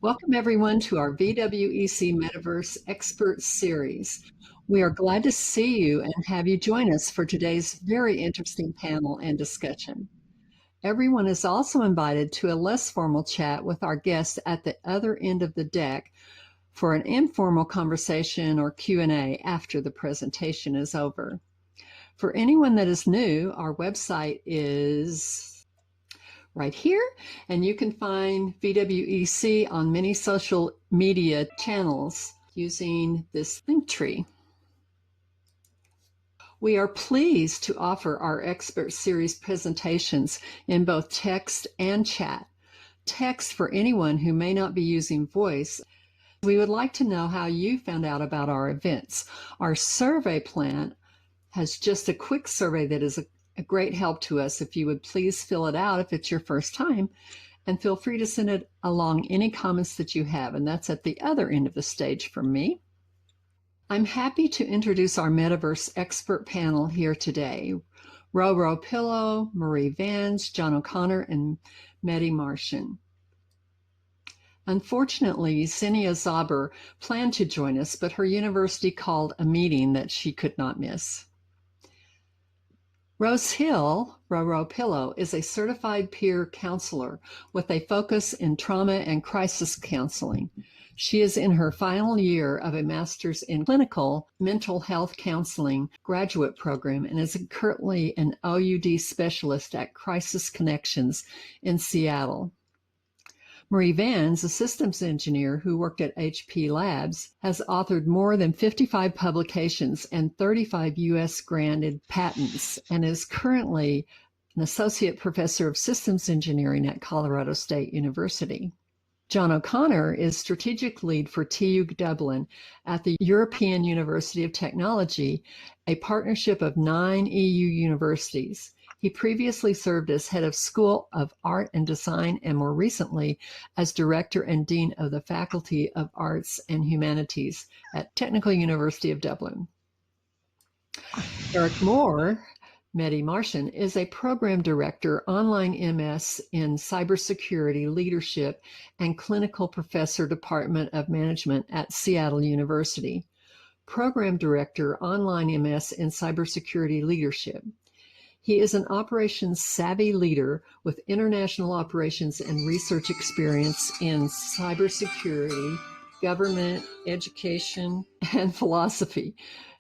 Welcome everyone to our VWEC Metaverse Expert Series. We are glad to see you and have you join us for today's very interesting panel and discussion. Everyone is also invited to a less formal chat with our guests at the other end of the deck for an informal conversation or Q&A after the presentation is over. For anyone that is new, our website is right here, and you can find VWEC on many social media channels using this link tree. We are pleased to offer our Expert Series presentations in both text and chat. Text for anyone who may not be using voice. We would like to know how you found out about our events. Our survey plan has just a quick survey that is a great help to us. If you would please fill it out if it's your first time, and feel free to send it along any comments that you have, and that's at the other end of the stage from me. I'm happy to introduce our Metaverse expert panel here today. Roropillow, Marie Vans, John O'Connor, and Medi Martian. Unfortunately, Zinnia Zauber planned to join us, but her university called a meeting that she could not miss. Rose Hill, Roropillow, is a certified peer counselor with a focus in trauma and crisis counseling. She is in her final year of a master's in clinical mental health counseling graduate program and is currently an OUD specialist at Crisis Connections in Seattle. Marie Vans, a systems engineer who worked at HP Labs, has authored more than 55 publications and 35 U.S. granted patents and is currently an associate professor of systems engineering at Colorado State University. John O'Connor is strategic lead for TU Dublin at the European University of Technology, a partnership of 9 EU universities. He previously served as head of School of Art and Design and more recently as director and dean of the Faculty of Arts and Humanities at Technical University of Dublin. Erik Moore, Medi Martian, is a program director, online MS in cybersecurity leadership and clinical professor, Department of Management at Seattle University. Program director, online MS in cybersecurity leadership. He is an operations-savvy leader with international operations and research experience in cybersecurity, government, education, and philosophy.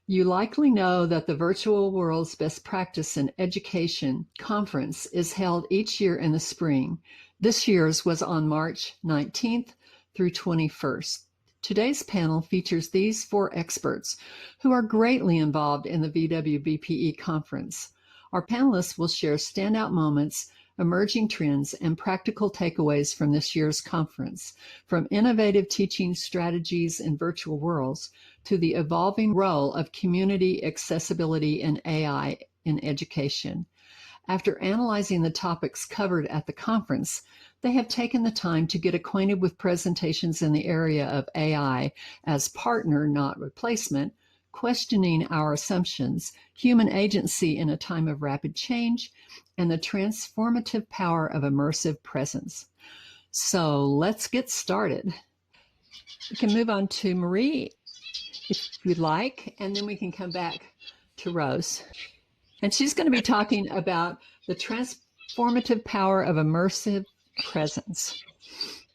You likely know that the Virtual Worlds Best Practice in Education Conference is held each year in the spring. This year's was on March 19th through 21st. Today's panel features these 4 experts who are greatly involved in the VWBPE conference. Our panelists will share standout moments, emerging trends, and practical takeaways from this year's conference, from innovative teaching strategies in virtual worlds to the evolving role of community accessibility and AI in education. After analyzing the topics covered at the conference, they have taken the time to get acquainted with presentations in the area of AI as partner, not replacement, questioning our assumptions, human agency in a time of rapid change, and the transformative power of immersive presence. So let's get started. We can move on to Marie, if you'd like, and then we can come back to Rose. And she's going to be talking about the transformative power of immersive presence.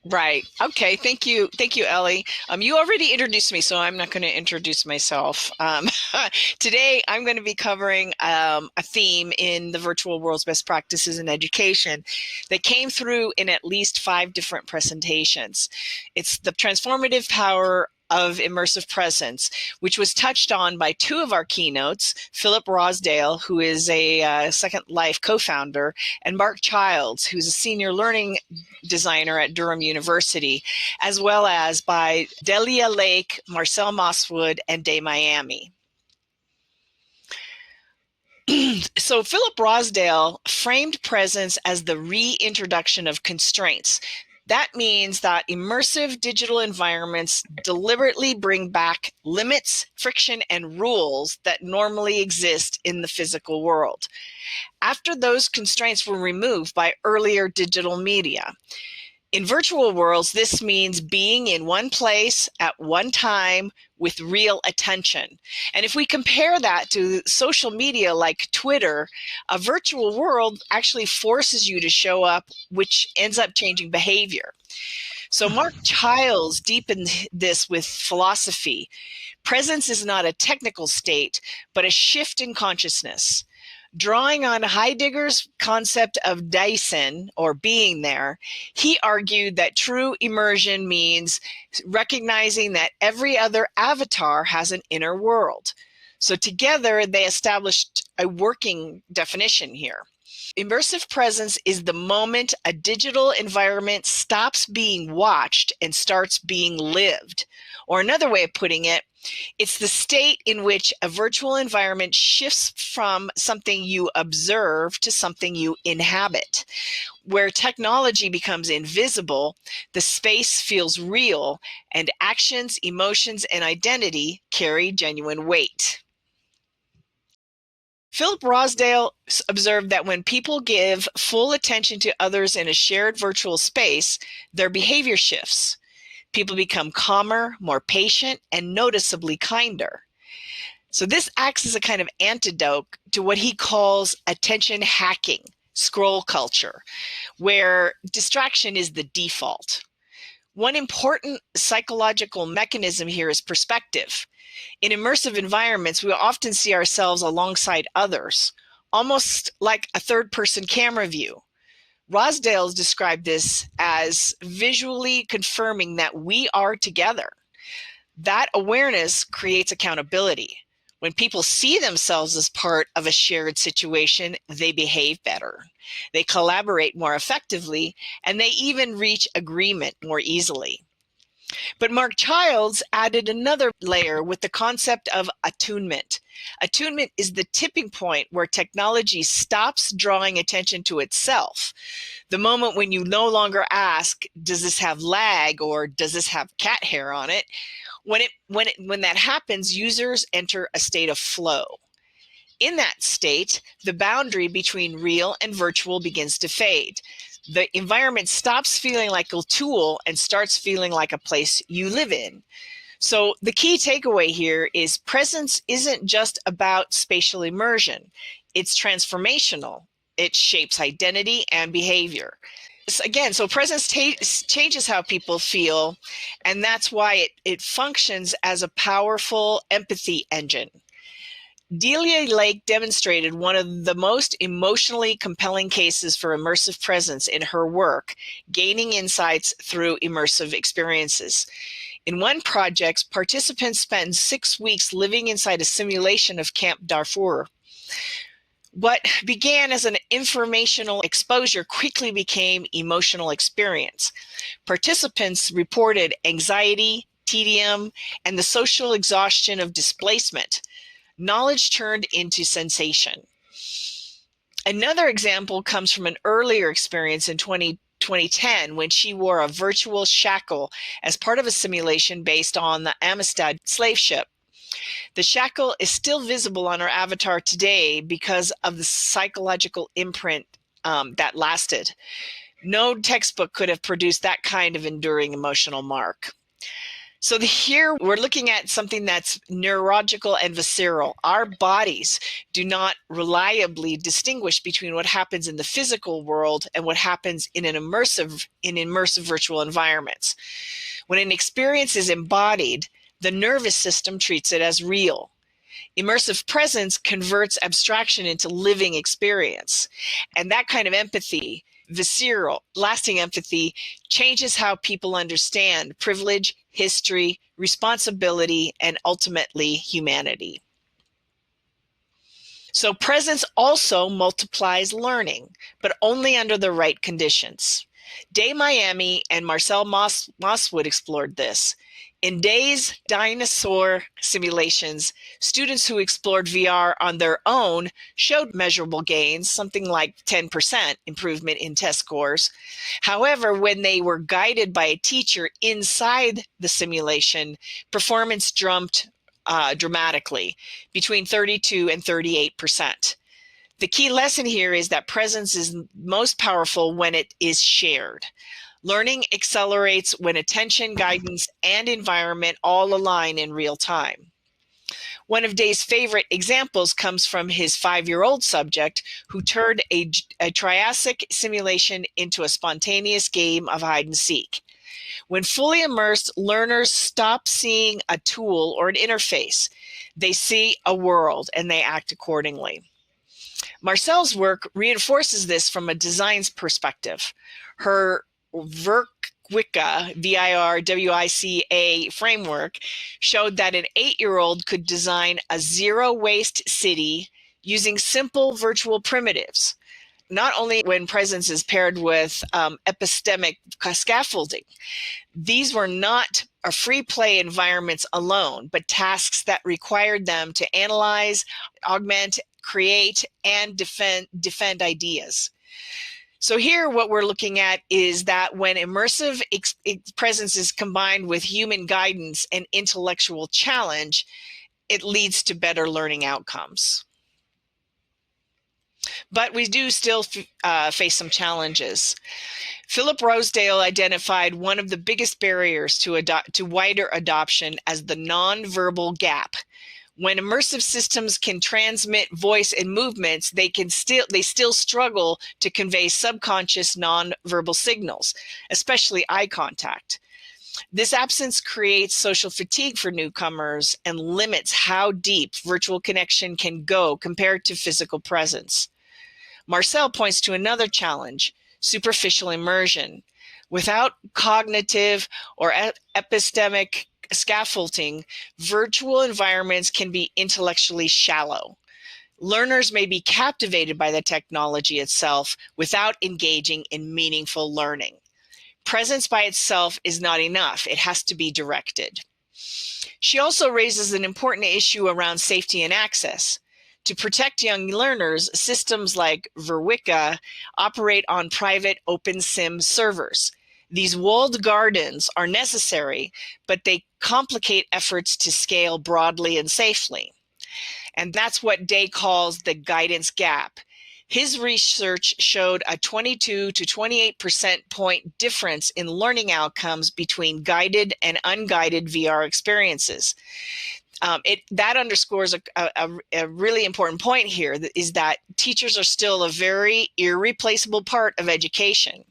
Right. Okay. Thank you. Thank you, Ellie. You already introduced me, so I'm not going to introduce myself. Today, I'm going to be covering a theme in the Virtual Worlds Best Practices in Education that came through in at least 5 different presentations. It's the transformative power of immersive presence, which was touched on by 2 of our keynotes, Philip Rosdale, who is a Second Life co-founder, and Mark Childs, who's a senior learning designer at Durham University, as well as by Delia Lake, Marcel Mosswood, and Day Miami. So Philip Rosdale framed presence as the reintroduction of constraints. That means that immersive digital environments deliberately bring back limits, friction, and rules that normally exist in the physical world. After those constraints were removed by earlier digital media, In virtual worlds, this means being in one place at one time with real attention. And if we compare that to social media like Twitter, a virtual world actually forces you to show up, which ends up changing behavior. So Mark Childs deepened this with philosophy. Presence is not a technical state, but a shift in consciousness. Drawing on Heidegger's concept of Dasein, or being there, he argued that true immersion means recognizing that every other avatar has an inner world. So together they established a working definition here. Immersive presence is the moment a digital environment stops being watched and starts being lived. Or another way of putting it, it's the state in which a virtual environment shifts from something you observe to something you inhabit. Where technology becomes invisible, the space feels real, and actions, emotions, and identity carry genuine weight. Philip Rosdale observed that when people give full attention to others in a shared virtual space, their behavior shifts. People become calmer, more patient, and noticeably kinder. So this acts as a kind of antidote to what he calls attention hacking, scroll culture, where distraction is the default. One important psychological mechanism here is perspective. In immersive environments, we often see ourselves alongside others, almost like a third-person camera view. Rosdale described this as visually confirming that we are together. That awareness creates accountability. When people see themselves as part of a shared situation, they behave better. They collaborate more effectively, and they even reach agreement more easily. But Mark Childs added another layer with the concept of attunement. Attunement is the tipping point where technology stops drawing attention to itself. The moment when you no longer ask, does this have lag or does this have cat hair on it? When that happens, users enter a state of flow. In that state, the boundary between real and virtual begins to fade. The environment stops feeling like a tool and starts feeling like a place you live in. So the key takeaway here is presence isn't just about spatial immersion. It's transformational. It shapes identity and behavior. Again, so presence changes how people feel, and that's why it functions as a powerful empathy engine. Delia Lake demonstrated one of the most emotionally compelling cases for immersive presence in her work, gaining insights through immersive experiences. In one project, participants spent 6 weeks living inside a simulation of Camp Darfur. What began as an informational exposure quickly became emotional experience. Participants reported anxiety, tedium, and the social exhaustion of displacement. Knowledge turned into sensation. Another example comes from an earlier experience in 2010 when she wore a virtual shackle as part of a simulation based on the Amistad slave ship. The shackle is still visible on her avatar today because of the psychological imprint that lasted. No textbook could have produced that kind of enduring emotional mark. So here we're looking at something that's neurological and visceral. Our bodies do not reliably distinguish between what happens in the physical world and what happens in immersive virtual environments. When an experience is embodied, the nervous system treats it as real. Immersive presence converts abstraction into living experience. And that kind of empathy, visceral, lasting empathy, changes how people understand privilege, history, responsibility, and ultimately humanity. So presence also multiplies learning, but only under the right conditions. Day Miami and Marcel Mosswood explored this. In Day's dinosaur simulations, students who explored VR on their own showed measurable gains, something like 10% improvement in test scores. However, when they were guided by a teacher inside the simulation, performance jumped dramatically, between 32 and 38%. The key lesson here is that presence is most powerful when it is shared. Learning accelerates when attention, guidance, and environment all align in real time. One of Day's favorite examples comes from his 5-year-old subject who turned a Triassic simulation into a spontaneous game of hide and seek. When fully immersed, learners stop seeing a tool or an interface. They see a world and they act accordingly. Marcel's work reinforces this from a design perspective. Her VWICA, VIRWICA framework showed that an 8-year-old could design a zero-waste city using simple virtual primitives, not only when presence is paired with epistemic scaffolding. These were not free play environments alone, but tasks that required them to analyze, augment, create, and defend ideas. So here what we're looking at is that when immersive presence is combined with human guidance and intellectual challenge, it leads to better learning outcomes. But we do still face some challenges. Philip Rosedale identified one of the biggest barriers to wider adoption as the nonverbal gap. When immersive systems can transmit voice and movements, they still struggle to convey subconscious nonverbal signals, especially eye contact. This absence creates social fatigue for newcomers and limits how deep virtual connection can go compared to physical presence. Marcel points to another challenge: superficial immersion. Without cognitive or epistemic scaffolding, virtual environments can be intellectually shallow. Learners may be captivated by the technology itself without engaging in meaningful learning. Presence by itself is not enough. It has to be directed. She also raises an important issue around safety and access. To protect young learners, systems like VWICA operate on private OpenSIM servers. These walled gardens are necessary, but they complicate efforts to scale broadly and safely. And that's what Day calls the guidance gap. His research showed a 22 to 28% point difference in learning outcomes between guided and unguided VR experiences. That underscores a really important point here, is that teachers are still a very irreplaceable part of education.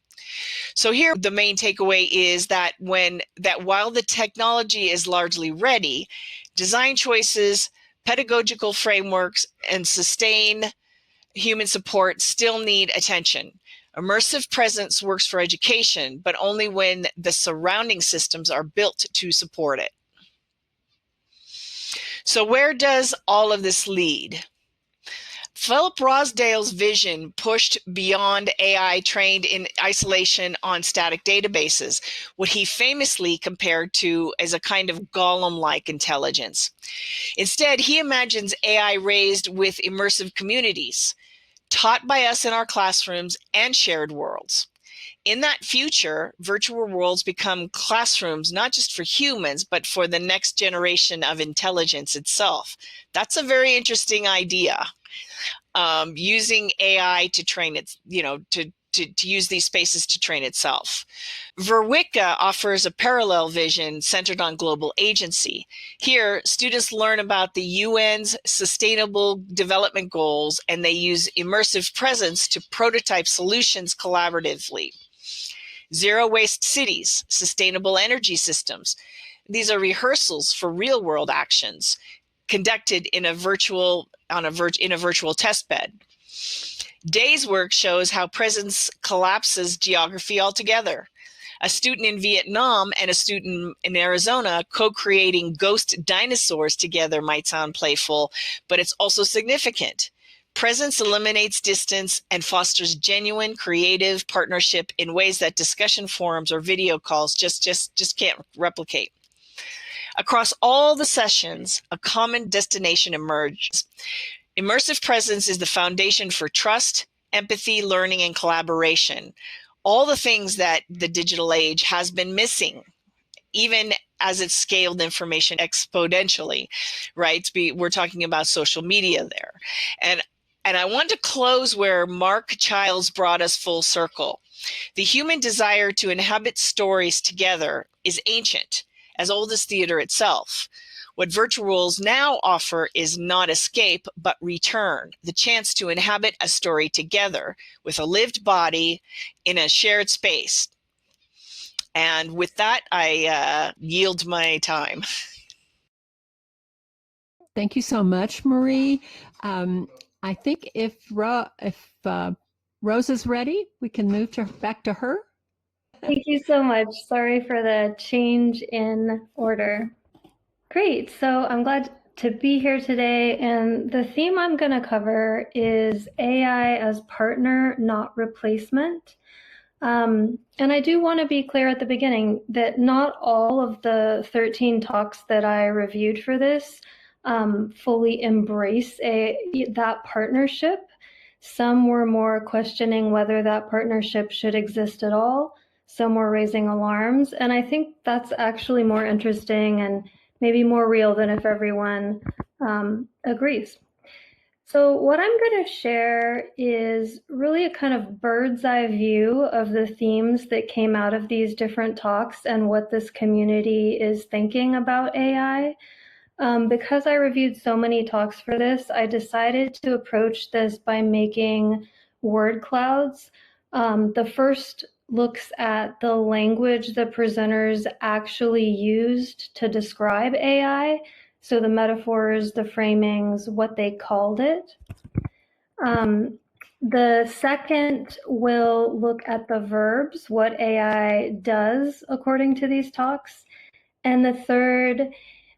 So here, the main takeaway is that while the technology is largely ready, design choices, pedagogical frameworks, and sustained human support still need attention. Immersive presence works for education, but only when the surrounding systems are built to support it. So where does all of this lead? Philip Rosedale's vision pushed beyond AI trained in isolation on static databases, what he famously compared to as a kind of golem-like intelligence. Instead, he imagines AI raised with immersive communities, taught by us in our classrooms and shared worlds. In that future, virtual worlds become classrooms not just for humans, but for the next generation of intelligence itself. That's a very interesting idea. Using AI to train it, to use these spaces to train itself. VWICA offers a parallel vision centered on global agency. Here, students learn about the UN's Sustainable Development Goals, and they use immersive presence to prototype solutions collaboratively. Zero waste cities, sustainable energy systems. These are rehearsals for real world actions conducted in a virtual testbed. Day's work shows how presence collapses geography altogether. A student in Vietnam and a student in Arizona co-creating ghost dinosaurs together might sound playful, but it's also significant. Presence eliminates distance and fosters genuine creative partnership in ways that discussion forums or video calls just can't replicate. Across all the sessions, a common destination emerges. Immersive presence is the foundation for trust, empathy, learning, and collaboration. All the things that the digital age has been missing, even as it's scaled information exponentially, right? We're talking about social media there. And And I want to close where Mark Childs brought us full circle. The human desire to inhabit stories together is ancient, as old as theater itself. What virtual worlds now offer is not escape, but return, the chance to inhabit a story together with a lived body in a shared space. And with that, I yield my time. Thank you so much, Marie. I think if Rose is ready, we can move back to her. Thank you so much. Sorry for the change in order. Great. So I'm glad to be here today. And the theme I'm going to cover is AI as partner, not replacement. And I do want to be clear at the beginning that not all of the 13 talks that I reviewed for this fully embrace that partnership. Some were more questioning whether that partnership should exist at all. Some were raising alarms. And I think that's actually more interesting and maybe more real than if everyone agrees. So what I'm going to share is really a kind of bird's eye view of the themes that came out of these different talks and what this community is thinking about AI. Because I reviewed so many talks for this, I decided to approach this by making word clouds. The first looks at the language the presenters actually used to describe AI. So the metaphors, the framings, what they called it. The second will look at the verbs, what AI does according to these talks. And the third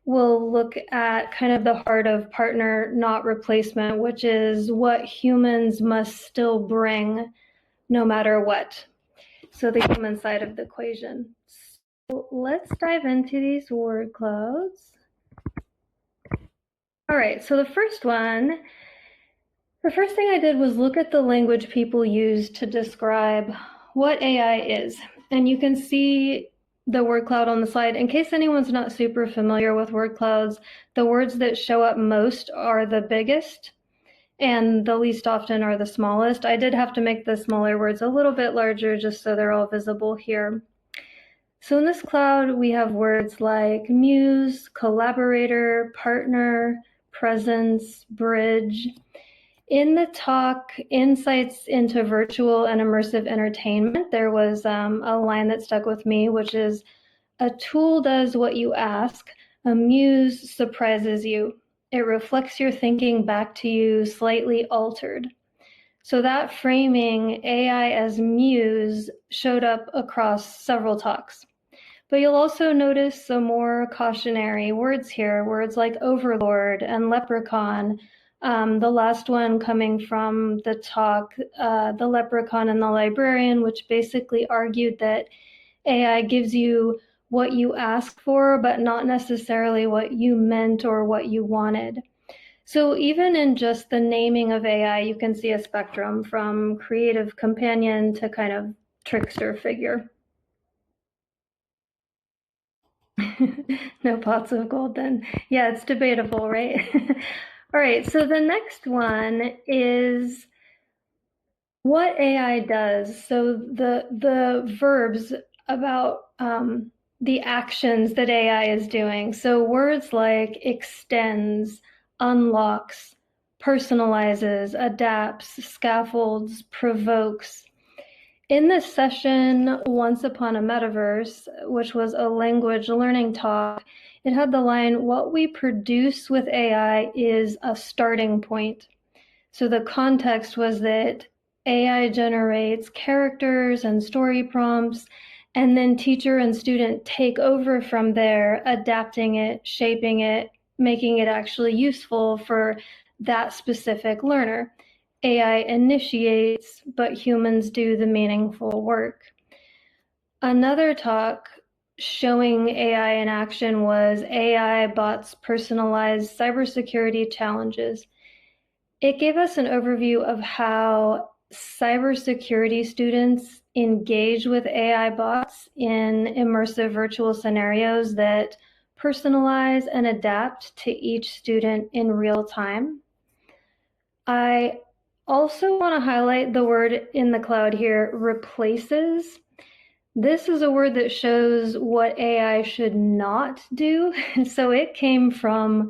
will look at kind of the heart of partner, not replacement, which is what humans must still bring no matter what. So the human side of the equation. So let's dive into these word clouds. All right, so the first thing I did was look at the language people use to describe what AI is. And you can see the word cloud on the slide. In case anyone's not super familiar with word clouds, the words that show up most are the biggest and the least often are the smallest. I did have to make the smaller words a little bit larger just so they're all visible here. So in this cloud, we have words like muse, collaborator, partner, presence, bridge. In the talk, Insights into Virtual and Immersive Entertainment, there was a line that stuck with me, which is, a tool does what you ask, a muse surprises you. It reflects your thinking back to you slightly altered. So that framing, AI as muse, showed up across several talks. But you'll also notice some more cautionary words here, words like overlord and leprechaun. The last one coming from the talk, The Leprechaun and the Librarian, which basically argued that AI gives you what you ask for, but not necessarily what you meant or what you wanted. So even in just the naming of AI, you can see a spectrum from creative companion to kind of trickster figure. No pots of gold then. Yeah, it's debatable, right? All right, so the next one is what AI does. So the verbs about the actions that AI is doing. So words like extends, unlocks, personalizes, adapts, scaffolds, provokes. In this session, Once Upon a Metaverse, which was a language learning talk, it had the line, what we produce with AI is a starting point. So the context was that AI generates characters and story prompts, and then teacher and student take over from there, adapting it, shaping it, making it actually useful for that specific learner. AI initiates, but humans do the meaningful work. Another talk showing AI in action was AI bots personalized cybersecurity challenges. It gave us an overview of how cybersecurity students engage with AI bots in immersive virtual scenarios that personalize and adapt to each student in real time. I also want to highlight the word in the cloud here, replaces. This is a word that shows what AI should not do. So it came from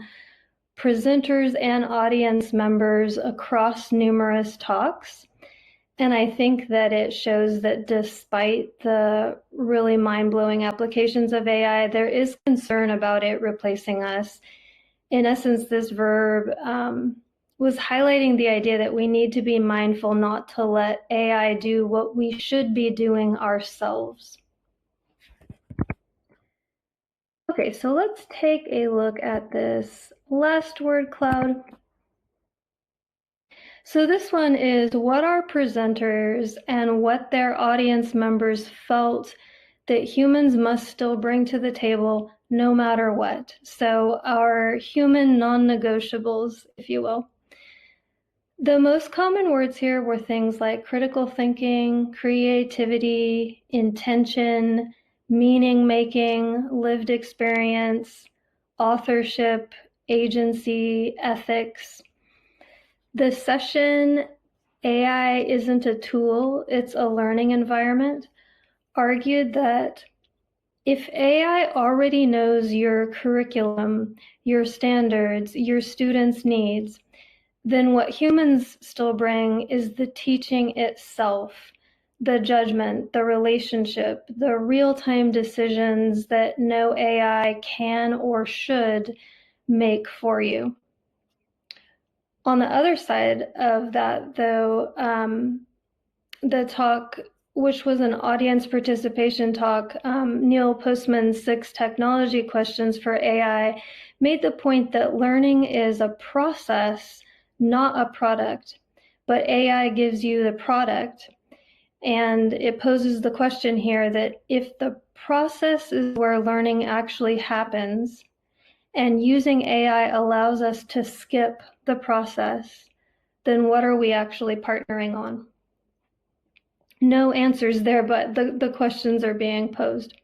presenters and audience members across numerous talks. And I think that it shows that despite the really mind-blowing applications of AI, there is concern about it replacing us. In essence, this verb was highlighting the idea that we need to be mindful not to let AI do what we should be doing ourselves. Okay, so let's take a look at this last word cloud. So this one is what our presenters and what their audience members felt that humans must still bring to the table no matter what. So our human non-negotiables, if you will. The most common words here were things like critical thinking, creativity, intention, meaning making, lived experience, authorship, agency, ethics. The session, AI isn't a tool, it's a learning environment, argued that if AI already knows your curriculum, your standards, your students' needs, then what humans still bring is the teaching itself, the judgment, the relationship, the real-time decisions that no AI can or should make for you. On the other side of that, though, the talk, which was an audience participation talk, Neil Postman's 6 technology questions for AI, made the point that learning is a process, not a product, but AI gives you the product. And it poses the question here that if the process is where learning actually happens, and using AI allows us to skip the process, then what are we actually partnering on? No answers there, but the questions are being posed.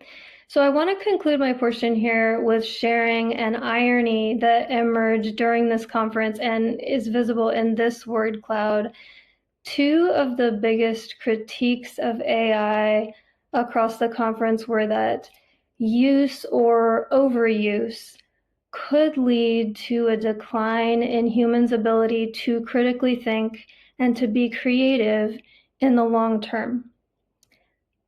So I want to conclude my portion here with sharing an irony that emerged during this conference and is visible in this word cloud. 2 of the biggest critiques of AI across the conference were that use or overuse could lead to a decline in humans' ability to critically think and to be creative in the long term.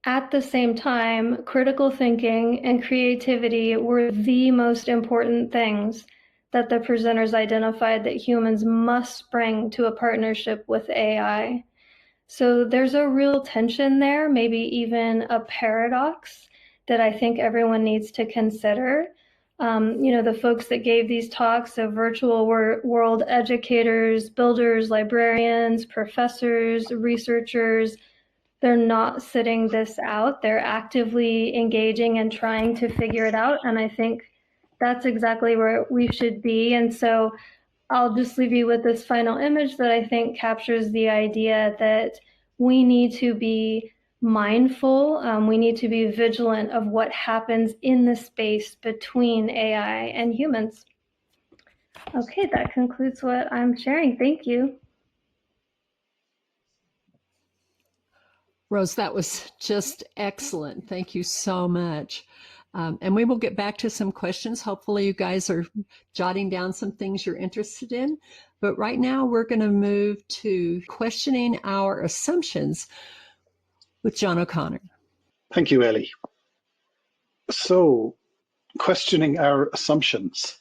At the same time, critical thinking and creativity were the most important things that the presenters identified that humans must bring to a partnership with AI. So there's a real tension there, maybe even a paradox that I think everyone needs to consider. The folks that gave these talks of virtual world educators, builders, librarians, professors, researchers, they're not sitting this out. They're actively engaging and trying to figure it out. And I think that's exactly where we should be. And so I'll just leave you with this final image that I think captures the idea that we need to be mindful, we need to be vigilant of what happens in the space between AI and humans. Okay, that concludes what I'm sharing. Thank you. Rose, that was just excellent. Thank you so much. And we will get back to some questions. Hopefully you guys are jotting down some things you're interested in. But right now we're going to move to questioning our assumptions with John O'Connor. Thank you, Ellie. So, questioning our assumptions.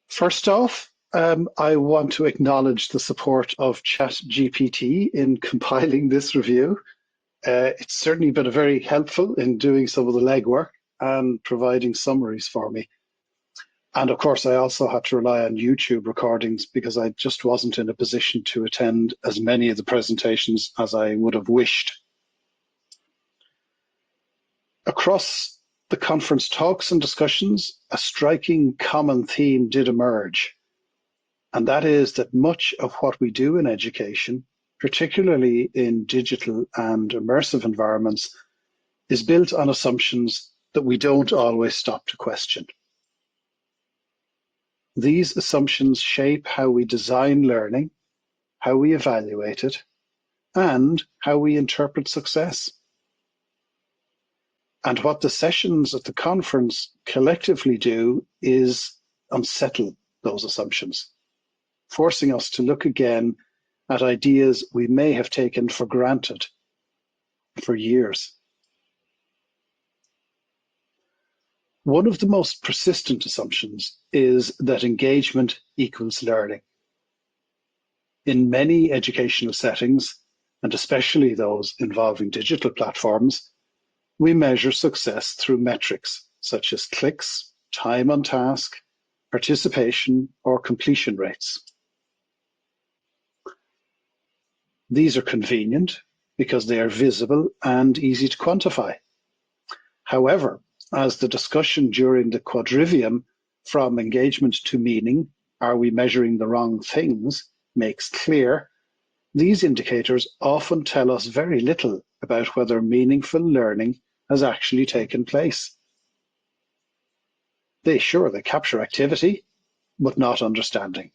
First off, I want to acknowledge the support of ChatGPT in compiling this review. It's certainly been very helpful in doing some of the legwork and providing summaries for me. And of course, I also had to rely on YouTube recordings because I just wasn't in a position to attend as many of the presentations as I would have wished. Across the conference talks and discussions, a striking common theme did emerge. And that is that much of what we do in education, particularly in digital and immersive environments, is built on assumptions that we don't always stop to question. These assumptions shape how we design learning, how we evaluate it, and how we interpret success. And what the sessions at the conference collectively do is unsettle those assumptions, forcing us to look again at ideas we may have taken for granted for years. One of the most persistent assumptions is that engagement equals learning. In many educational settings, and especially those involving digital platforms, we measure success through metrics such as clicks, time on task, participation, or completion rates. These are convenient because they are visible and easy to quantify. However, as the discussion during the quadrivium from engagement to meaning, are we measuring the wrong things, makes clear, these indicators often tell us very little about whether meaningful learning has actually taken place. They capture activity, but not understanding.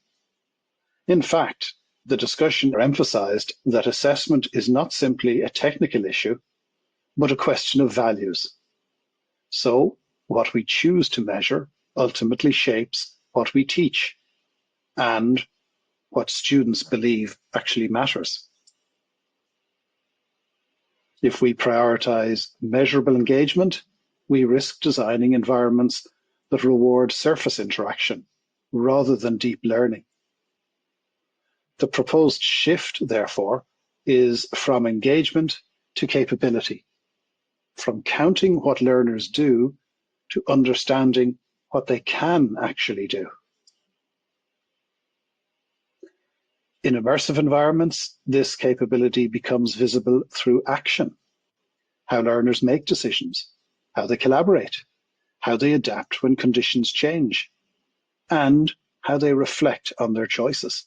In fact, the discussion emphasized that assessment is not simply a technical issue, but a question of values. So, what we choose to measure ultimately shapes what we teach and what students believe actually matters. If we prioritize measurable engagement, we risk designing environments that reward surface interaction rather than deep learning. The proposed shift, therefore, is from engagement to capability, from counting what learners do to understanding what they can actually do. In immersive environments, this capability becomes visible through action, how learners make decisions, how they collaborate, how they adapt when conditions change, and how they reflect on their choices.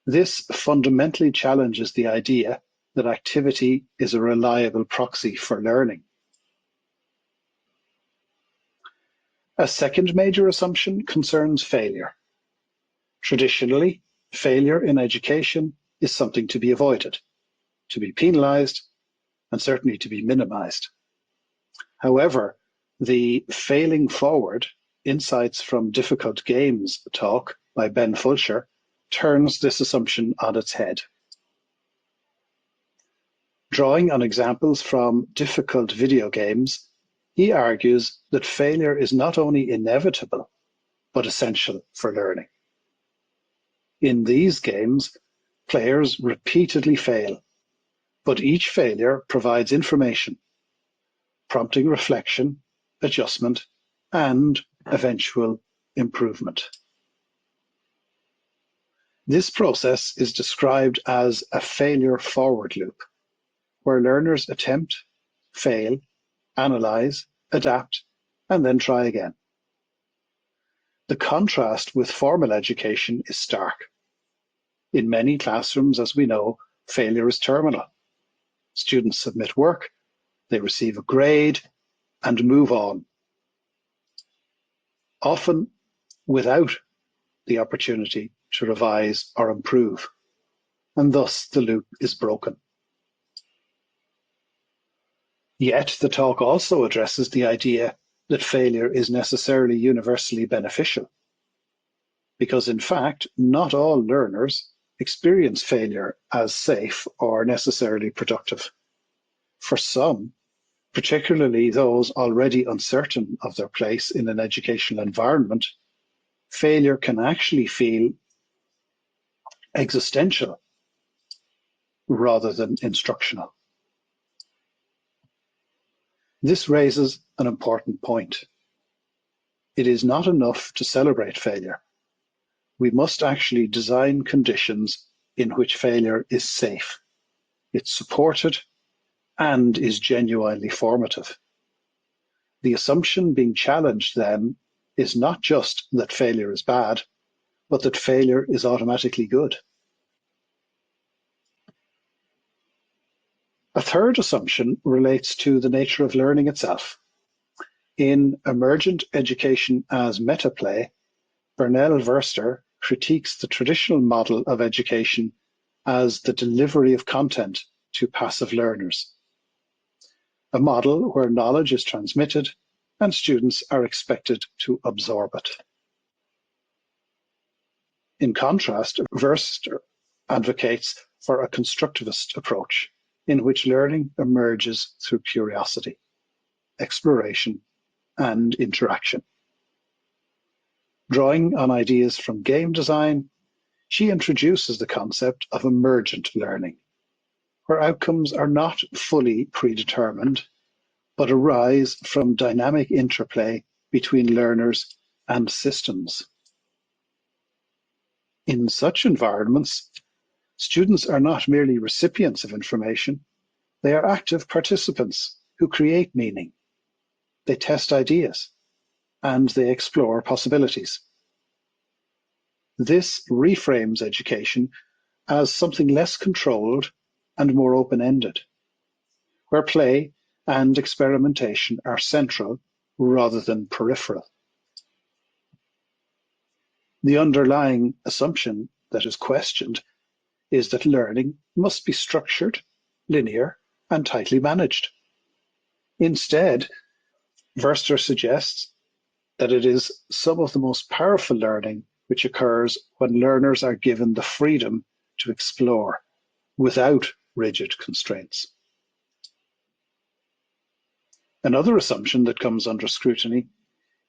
This fundamentally challenges the idea that activity is a reliable proxy for learning. A second major assumption concerns failure. Traditionally, failure in education is something to be avoided, to be penalized, and certainly to be minimized. However, the Failing Forward, Insights from Difficult Games talk by Ben Fulcher turns this assumption on its head. Drawing on examples from difficult video games, he argues that failure is not only inevitable, but essential for learning. In these games, players repeatedly fail, but each failure provides information, prompting reflection, adjustment, and eventual improvement. This process is described as a failure forward loop, where learners attempt, fail, analyze, adapt, and then try again. The contrast with formal education is stark. In many classrooms, as we know, failure is terminal. Students submit work, they receive a grade, and move on, often without the opportunity to revise or improve, and thus the loop is broken. Yet the talk also addresses the idea that failure is necessarily universally beneficial, because in fact, not all learners experience failure as safe or necessarily productive. For some, particularly those already uncertain of their place in an educational environment, failure can actually feel existential rather than instructional. This raises an important point. It is not enough to celebrate failure. We must actually design conditions in which failure is safe, it's supported, and is genuinely formative. The assumption being challenged then is not just that failure is bad, but that failure is automatically good. A third assumption relates to the nature of learning itself. In Emergent Education as Metaplay, Bernell Verster critiques the traditional model of education as the delivery of content to passive learners, a model where knowledge is transmitted and students are expected to absorb it. In contrast, Verster advocates for a constructivist approach in which learning emerges through curiosity, exploration, and interaction. Drawing on ideas from game design, she introduces the concept of emergent learning, where outcomes are not fully predetermined, but arise from dynamic interplay between learners and systems. In such environments, students are not merely recipients of information, they are active participants who create meaning. They test ideas, and they explore possibilities. This reframes education as something less controlled and more open-ended, where play and experimentation are central rather than peripheral. The underlying assumption that is questioned is that learning must be structured, linear, and tightly managed. Instead, Verster suggests that it is some of the most powerful learning which occurs when learners are given the freedom to explore without rigid constraints. Another assumption that comes under scrutiny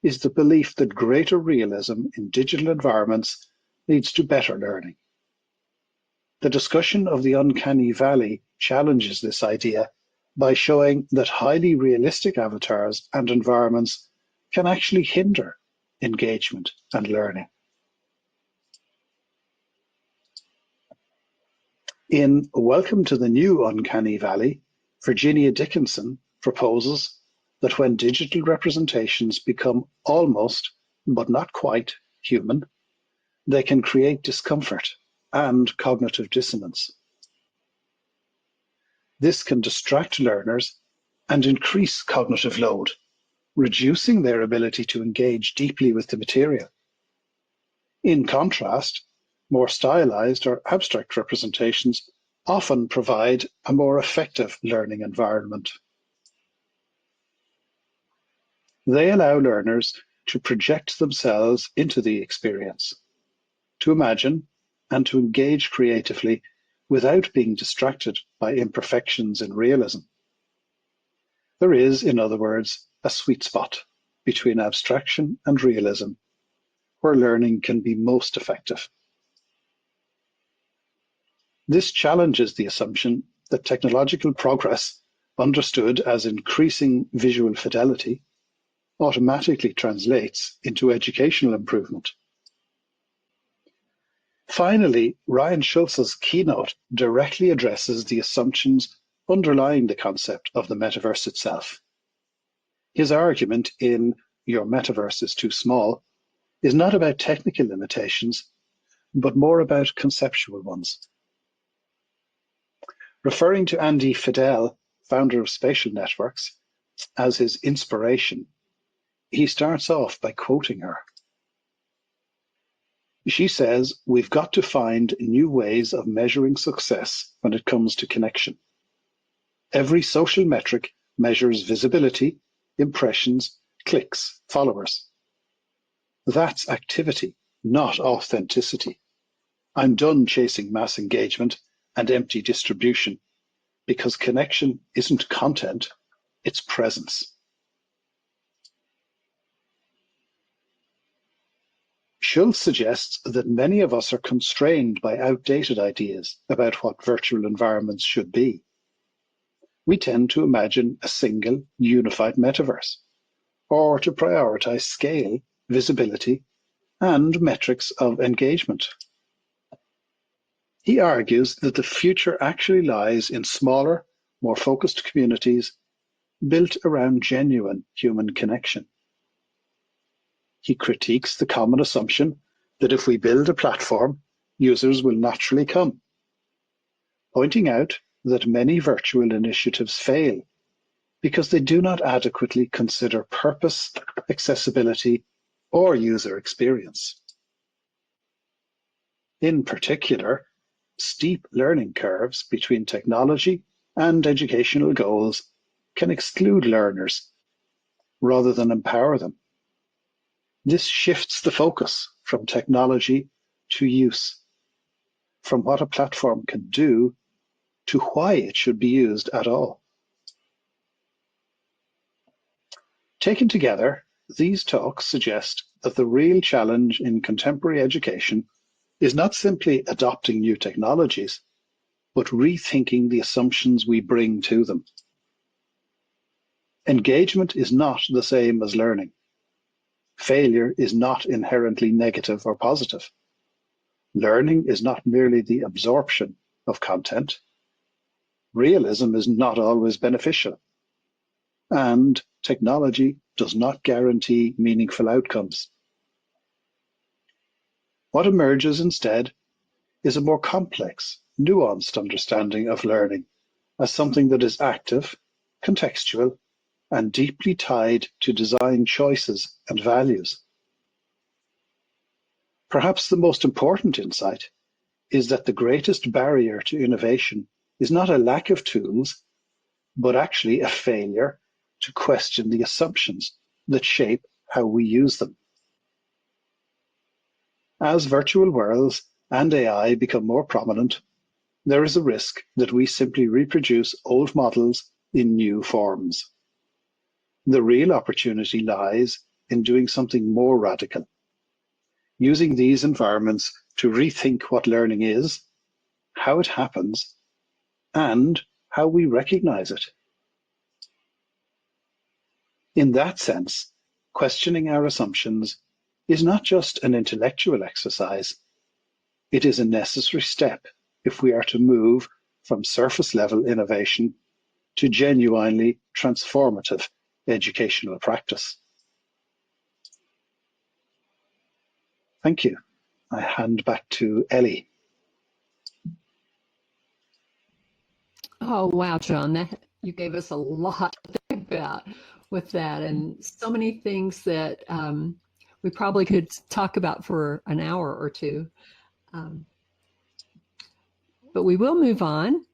is the belief that greater realism in digital environments leads to better learning. The discussion of the uncanny valley challenges this idea by showing that highly realistic avatars and environments can actually hinder engagement and learning. In Welcome to the New Uncanny Valley, Virginia Dickinson proposes that when digital representations become almost, but not quite, human, they can create discomfort and cognitive dissonance. This can distract learners and increase cognitive load, reducing their ability to engage deeply with the material. In contrast, more stylized or abstract representations often provide a more effective learning environment. They allow learners to project themselves into the experience, to imagine and to engage creatively without being distracted by imperfections in realism. There is, in other words, a sweet spot between abstraction and realism, where learning can be most effective. This challenges the assumption that technological progress, understood as increasing visual fidelity, automatically translates into educational improvement. Finally, Ryan Schultz's keynote directly addresses the assumptions underlying the concept of the metaverse itself. His argument in Your Metaverse is Too Small is not about technical limitations, but more about conceptual ones. Referring to Andy Fidel, founder of Spatial Networks, as his inspiration, he starts off by quoting her. She says, "We've got to find new ways of measuring success when it comes to connection. Every social metric measures visibility, impressions, clicks, followers. That's activity, not authenticity. I'm done chasing mass engagement and empty distribution, because connection isn't content, it's presence." Schultz suggests that many of us are constrained by outdated ideas about what virtual environments should be. We tend to imagine a single, unified metaverse, or to prioritize scale, visibility, and metrics of engagement. He argues that the future actually lies in smaller, more focused communities built around genuine human connection. He critiques the common assumption that if we build a platform, users will naturally come, pointing out that many virtual initiatives fail because they do not adequately consider purpose, accessibility, or user experience. In particular, steep learning curves between technology and educational goals can exclude learners rather than empower them. This shifts the focus from technology to use, from what a platform can do to why it should be used at all. Taken together, these talks suggest that the real challenge in contemporary education is not simply adopting new technologies, but rethinking the assumptions we bring to them. Engagement is not the same as learning. Failure is not inherently negative or positive. Learning is not merely the absorption of content. Realism is not always beneficial. And technology does not guarantee meaningful outcomes. What emerges instead is a more complex, nuanced understanding of learning as something that is active, contextual, and deeply tied to design choices and values. Perhaps the most important insight is that the greatest barrier to innovation is not a lack of tools, but actually a failure to question the assumptions that shape how we use them. As virtual worlds and AI become more prominent, there is a risk that we simply reproduce old models in new forms. The real opportunity lies in doing something more radical, using these environments to rethink what learning is, how it happens, and how we recognize it. In that sense, questioning our assumptions is not just an intellectual exercise. It is a necessary step if we are to move from surface-level innovation to genuinely transformative educational practice. Thank you. I hand back to Ellie. Oh, wow, John, you gave us a lot to think about with that, and so many things that we probably could talk about for an hour or two. But we will move on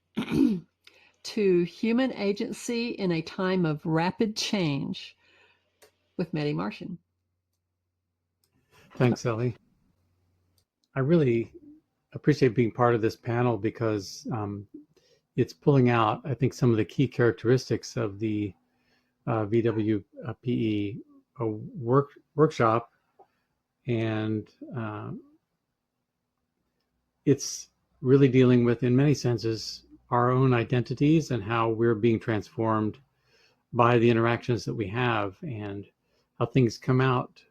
to human agency in a time of rapid change with Medi Martian. Thanks, Ellie. I really appreciate being part of this panel because it's pulling out, I think, some of the key characteristics of the VWPE workshop, and it's really dealing with, in many senses, our own identities and how we're being transformed by the interactions that we have, and how things come out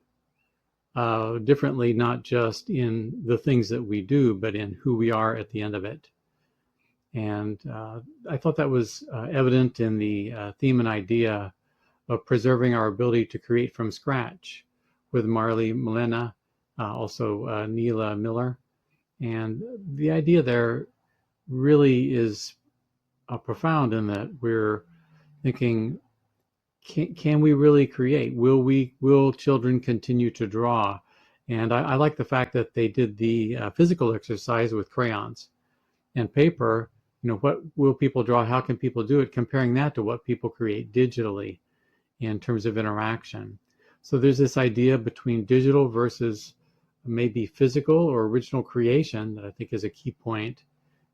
differently, not just in the things that we do, but in who we are at the end of it. And I thought that was evident in the theme and idea of preserving our ability to create from scratch with Marley Milena, also Neela Miller. And the idea there really is profound in that we're thinking, can we really create? Will children continue to draw? And I like the fact that they did the physical exercise with crayons and paper. You know, what will people draw? How can people do it? Comparing that to what people create digitally in terms of interaction. So there's this idea between digital versus maybe physical or original creation that I think is a key point.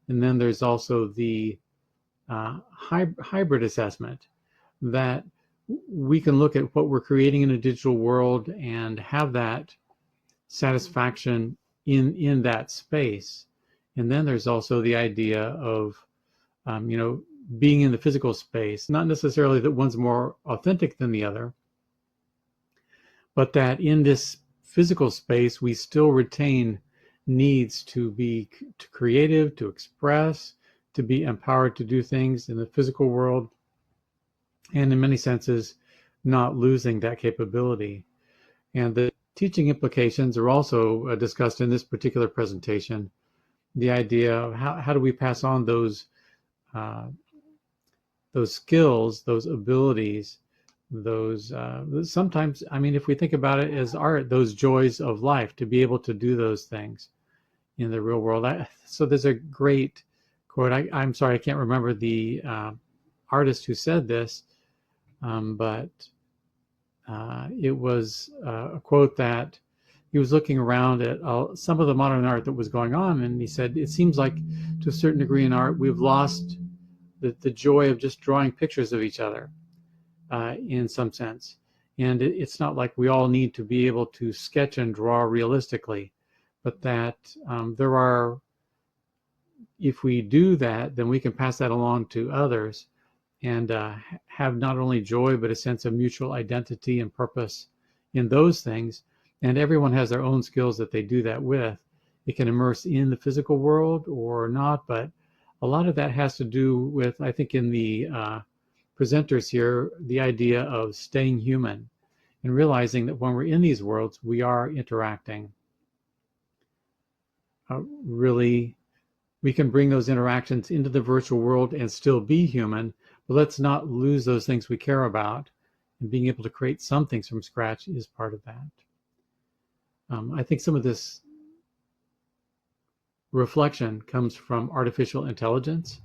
And then there's also the hybrid assessment, that we can look at what we're creating in a digital world and have that satisfaction in that space. And then there's also the idea of, being in the physical space, not necessarily that one's more authentic than the other, but that in this physical space, we still retain needs to be creative, to express, to be empowered to do things in the physical world, and in many senses, not losing that capability. And the teaching implications are also discussed in this particular presentation. The idea of how do we pass on those skills, those abilities, those sometimes, I mean, if we think about it as art, those joys of life, to be able to do those things in the real world. So there's a great quote. I'm sorry, I can't remember the artist who said this, but it was a quote that he was looking around at some of the modern art that was going on, and he said, it seems like to a certain degree in art, we've lost the joy of just drawing pictures of each other in some sense. And it's not like we all need to be able to sketch and draw realistically, but that there are, if we do that, then we can pass that along to others and have not only joy, but a sense of mutual identity and purpose in those things. And everyone has their own skills that they do that with. It can immerse in the physical world or not, but a lot of that has to do with, I think in the presenters here, the idea of staying human and realizing that when we're in these worlds, we are interacting. Really, we can bring those interactions into the virtual world and still be human, but let's not lose those things we care about. And being able to create some things from scratch is part of that. I think some of this reflection comes from artificial intelligence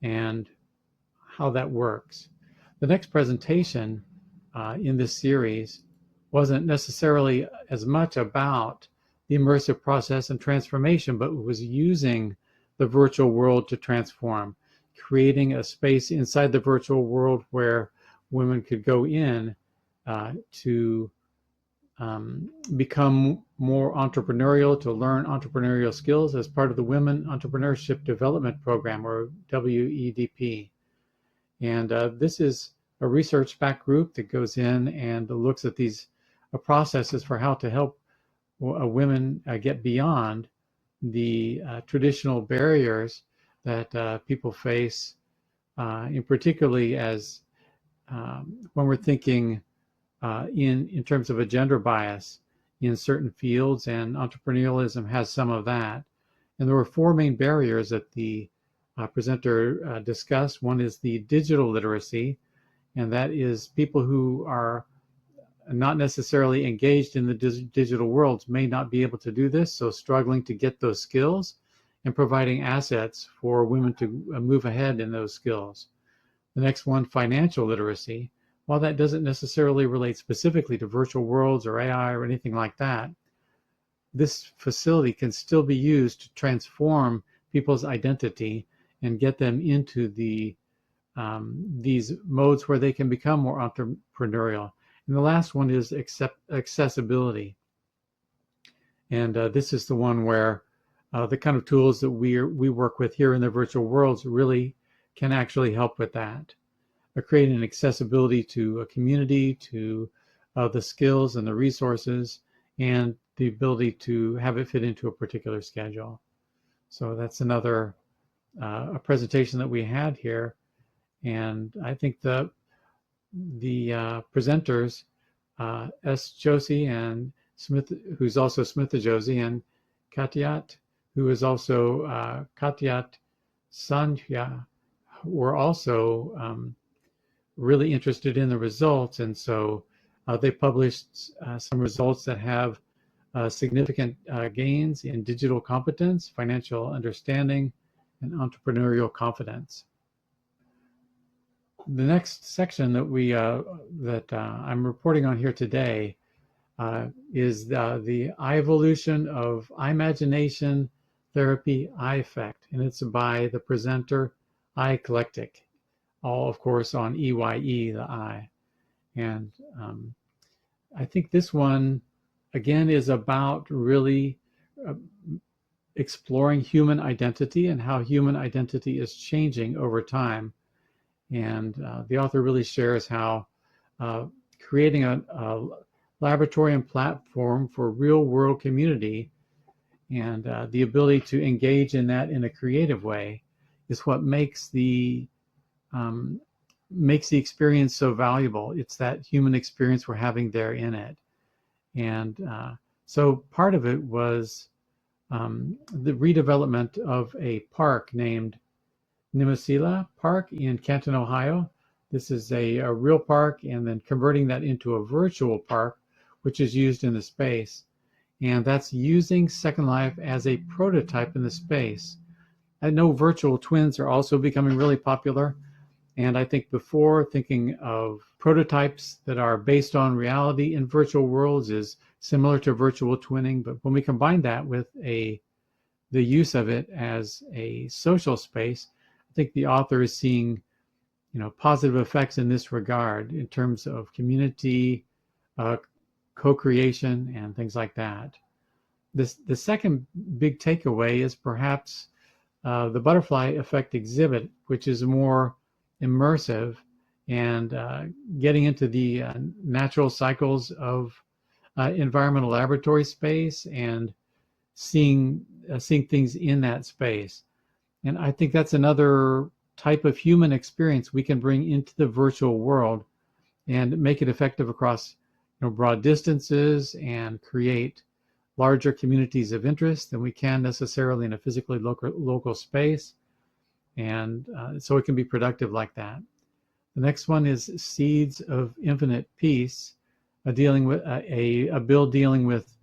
and how that works. The next presentation in this series wasn't necessarily as much about the immersive process and transformation, but was using the virtual world to transform, creating a space inside the virtual world where women could go in to become more entrepreneurial, to learn entrepreneurial skills as part of the Women Entrepreneurship Development Program, or WEDP. And this is a research-backed group that goes in and looks at these processes for how to help women get beyond the traditional barriers that people face, in particularly as when we're thinking in terms of a gender bias in certain fields, and entrepreneurialism has some of that. And there were four main barriers that the presenter discussed. One is the digital literacy, and that is people who are not necessarily engaged in the digital worlds may not be able to do this, so struggling to get those skills and providing assets for women to move ahead in those skills. The next one, financial literacy. While that doesn't necessarily relate specifically to virtual worlds or AI or anything like that, this facility can still be used to transform people's identity and get them into the these modes where they can become more entrepreneurial. And the last one is accessibility. And this is the one where the kind of tools that we work with here in the virtual worlds really can actually help with that. Creating an accessibility to a community, to the skills and the resources, and the ability to have it fit into a particular schedule. So that's another a presentation that we had here. And I think the presenters, S. Josie and Smith, who's also Smitha Josie, and Katyat, who is also Katyat Sandhya, were also really interested in the results. And so they published some results that have significant gains in digital competence, financial understanding, and entrepreneurial confidence. The next section that I'm reporting on here today is the evolution of imagination therapy eye effect, and it's by the presenter iEclectic, all of course on EYE, the eye. And I think this one again is about really exploring human identity and how human identity is changing over time. And the author really shares how creating a laboratory and platform for real world community and the ability to engage in that in a creative way is what makes the experience so valuable. It's that human experience we're having there in it. And so part of it was the redevelopment of a park named Nimesila Park in Canton, Ohio. This is a real park, and then converting that into a virtual park, which is used in the space. and that's using Second Life as a prototype in the space. I know virtual twins are also becoming really popular, and I think before, thinking of prototypes that are based on reality in virtual worlds is similar to virtual twinning, but when we combine that with the use of it as a social space, I think the author is seeing, positive effects in this regard in terms of community, co-creation, and things like that. The second big takeaway is perhaps the butterfly effect exhibit, which is more immersive and getting into the natural cycles of environmental laboratory space and seeing things in that space. And I think that's another type of human experience we can bring into the virtual world and make it effective across broad distances and create larger communities of interest than we can necessarily in a physically local space. And so it can be productive like that. The next one is Seeds of Infinite Peace, dealing with a bill dealing with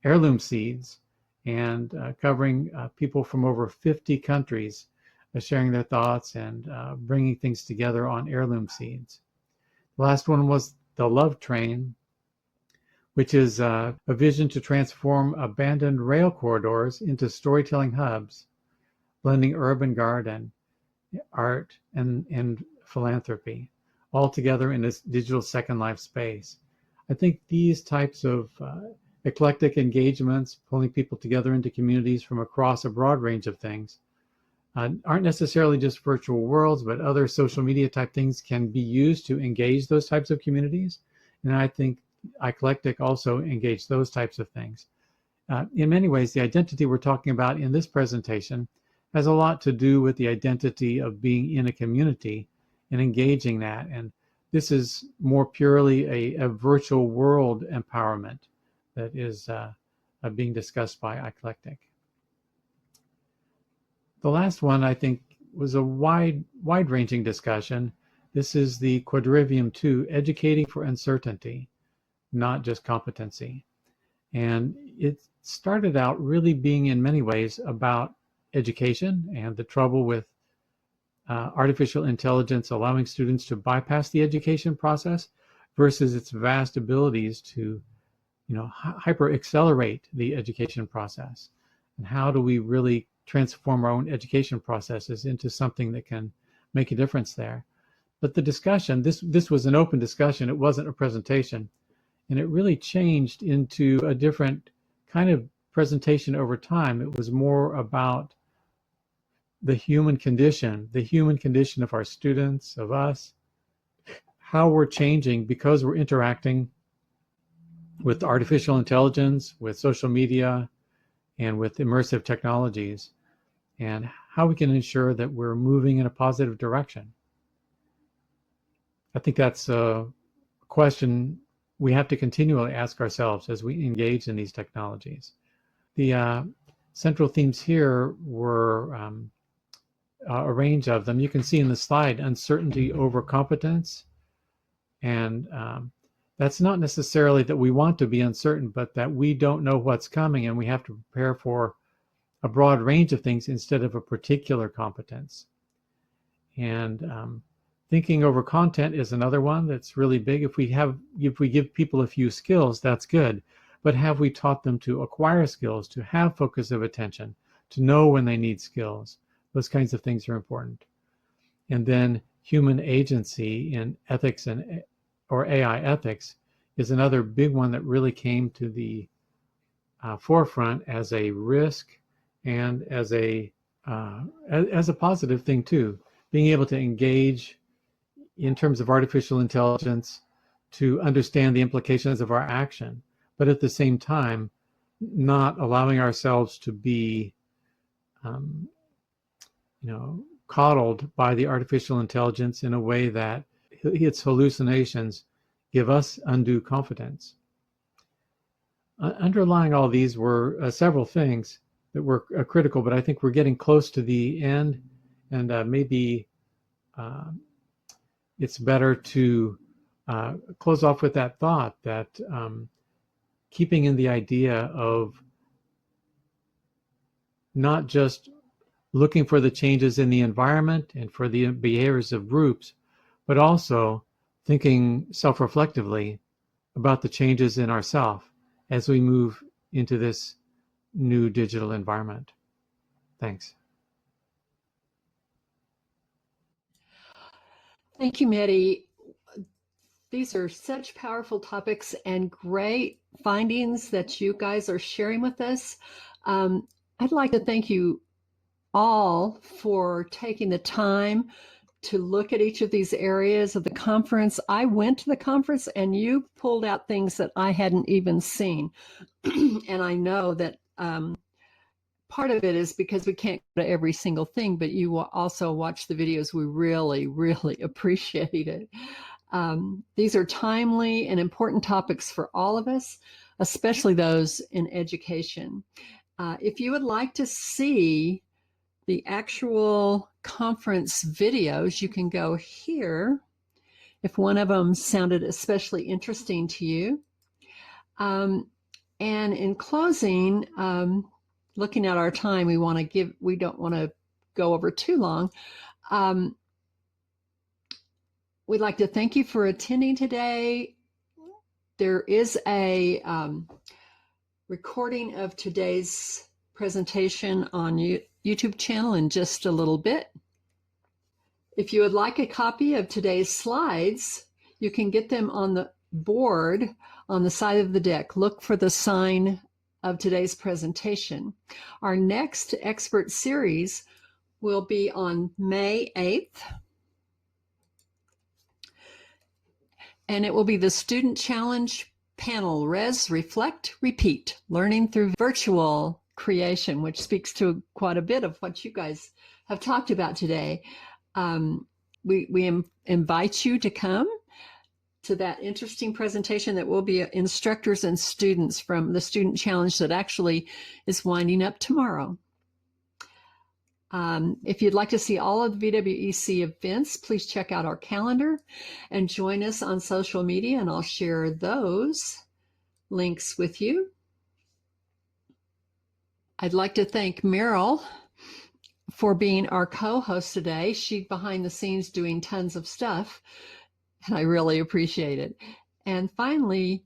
heirloom seeds and covering people from over 50 countries sharing their thoughts and bringing things together on heirloom seeds. The last one was The Love Train, which is a vision to transform abandoned rail corridors into storytelling hubs, blending urban garden, art, and philanthropy, all together in this digital Second Life space. I think these types of eclectic engagements, pulling people together into communities from across a broad range of things, aren't necessarily just virtual worlds, but other social media type things can be used to engage those types of communities. And I think Eclectic also engage those types of things. In many ways, the identity we're talking about in this presentation has a lot to do with the identity of being in a community and engaging that. And this is more purely a virtual world empowerment that is being discussed by Eclectic. The last one, I think, was a wide-ranging discussion. This is the Quadrivium 2, Educating for Uncertainty, Not Just Competency. And it started out really being in many ways about education and the trouble with artificial intelligence allowing students to bypass the education process versus its vast abilities to hyper accelerate the education process. And how do we really transform our own education processes into something that can make a difference there? But the discussion, this was an open discussion, it wasn't a presentation, and it really changed into a different kind of presentation over time. It was more about the human condition of our students, of us, how we're changing because we're interacting with artificial intelligence, with social media, and with immersive technologies, and how we can ensure that we're moving in a positive direction. I think that's a question we have to continually ask ourselves as we engage in these technologies. The central themes here were a range of them. You can see in the slide, uncertainty over competence. And that's not necessarily that we want to be uncertain, but that we don't know what's coming and we have to prepare for a broad range of things instead of a particular competence. And thinking over content is another one that's really big. If we give people a few skills, that's good. But have we taught them to acquire skills, to have focus of attention, to know when they need skills? Those kinds of things are important. And then human agency in ethics or AI ethics is another big one that really came to the forefront as a risk and as a positive thing too. Being able to engage in terms of artificial intelligence to understand the implications of our action, but at the same time, not allowing ourselves to be, coddled by the artificial intelligence in a way that its hallucinations give us undue confidence. Underlying all these were several things that were critical, but I think we're getting close to the end, and maybe it's better to close off with that thought that keeping in the idea of not just looking for the changes in the environment and for the behaviors of groups, but also thinking self-reflectively about the changes in ourselves as we move into this new digital environment. Thanks. Thank you, Medi. These are such powerful topics and great findings that you guys are sharing with us. I'd like to thank you all for taking the time to look at each of these areas of the conference. I went to the conference and you pulled out things that I hadn't even seen. And I know that part of it is because we can't go to every single thing, but you will also watch the videos. We really, really appreciate it. These are timely and important topics for all of us, especially those in education. If you would like to see the actual conference videos, you can go here if one of them sounded especially interesting to you. And in closing, looking at our time, we don't want to go over too long. We'd like to thank you for attending today. There is a recording of today's presentation on YouTube channel in just a little bit. If you would like a copy of today's slides, you can get them on the board on the side of the deck. Look for the sign of today's presentation. Our next expert series will be on May 8th. And it will be the Student Challenge panel, Res, Reflect, Repeat, Learning Through Virtual Creation, which speaks to quite a bit of what you guys have talked about today. We invite you to come to that interesting presentation that will be instructors and students from the Student Challenge that actually is winding up tomorrow. If you'd like to see all of the VWEC events, please check out our calendar and join us on social media, and I'll share those links with you. I'd like to thank Meryl for being our co-host today. She's behind the scenes doing tons of stuff, and I really appreciate it. And finally,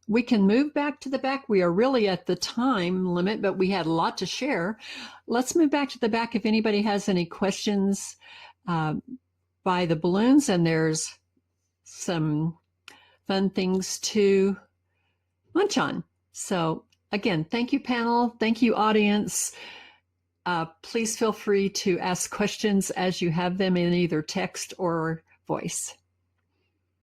we can move back to the back. We are really at the time limit, but we had a lot to share. Let's move back to the back if anybody has any questions by the balloons, and there's some fun things to munch on. So again, thank you, panel. Thank you, audience. Please feel free to ask questions as you have them in either text or voice.